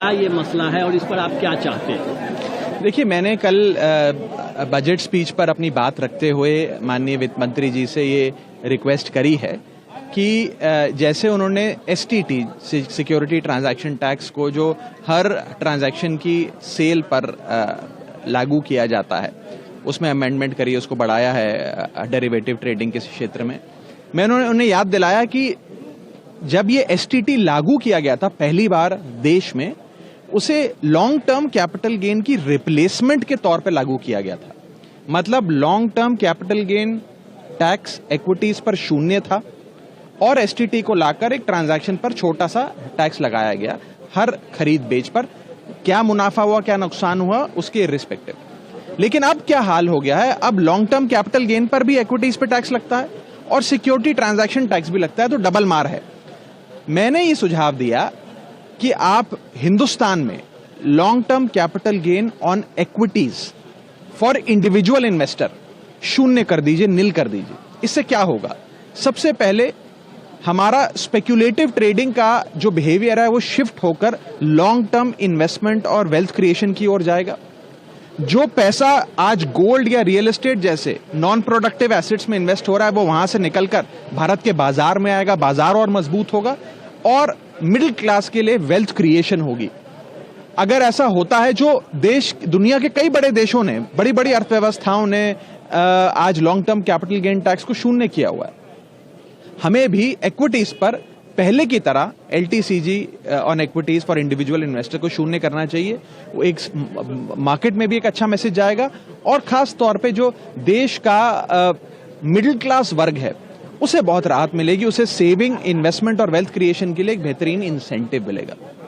क्या ये मसला है और इस पर आप क्या चाहते हैं? देखिए, मैंने कल बजट स्पीच पर अपनी बात रखते हुए माननीय वित्त मंत्री जी से ये रिक्वेस्ट करी है कि जैसे उन्होंने एसटीटी सिक्योरिटी ट्रांजैक्शन टैक्स को जो हर ट्रांजैक्शन की सेल पर लागू किया जाता है उसमें अमेंडमेंट करी, उसको बढ़ाया है डेरिवेटिव ट्रेडिंग के क्षेत्र में। मैंने उन्हें याद दिलाया कि जब ये एसटीटी लागू किया गया था पहली बार देश में, उसे लॉन्ग टर्म कैपिटल गेन की रिप्लेसमेंट के तौर पे लागू किया गया था। मतलब long term capital gain tax equities पर शून्य था और एसटीटी को लाकर एक ट्रांजैक्शन पर छोटा सा टैक्स लगाया गया हर खरीद बेच पर। क्या मुनाफा हुआ, क्या नुकसान हुआ, उसके रिस्पेक्टिव। लेकिन अब क्या हाल हो गया है, अब लॉन्ग टर्म कैपिटल गेन पर भी इक्विटीज पे टैक्स लगता है और सिक्योरिटी ट्रांजैक्शन टैक्स भी लगता है, तो डबल मार है। मैंने ये सुझाव दिया कि आप हिंदुस्तान में long term capital gain on equities for individual investor शून्य कर दीजिए, नील कर दीजिए। इससे क्या होगा? सबसे पहले हमारा स्पेक्युलेटिव ट्रेडिंग का जो बिहेवियर है वो शिफ्ट होकर लॉन्ग टर्म इन्वेस्टमेंट और वेल्थ क्रिएशन की ओर जाएगा। जो पैसा आज गोल्ड या रियल एस्टेट जैसे नॉन प्रोडक्टिव एसेट्स में इन्वेस्ट हो रहा है वो वहां से निकलकर भारत के बाजार में आएगा, बाजार और मजबूत होगा और मिडिल क्लास के लिए वेल्थ क्रिएशन होगी। अगर ऐसा होता है, जो देश दुनिया के कई बड़े देशों ने, बड़ी बड़ी अर्थव्यवस्थाओं ने आज long term capital gain tax को शून्य किया हुआ है, हमें भी इक्विटीज पर पहले की तरह LTCG on equities for individual investor को शून्य करना चाहिए। वो एक मार्केट में भी एक अच्छा मैसेज जाएगा और खास तौर पे जो देश का मिडिल क्लास वर्ग है उसे बहुत राहत मिलेगी, उसे सेविंग, इन्वेस्टमेंट और वेल्थ क्रिएशन के लिए एक बेहतरीन इंसेंटिव मिलेगा।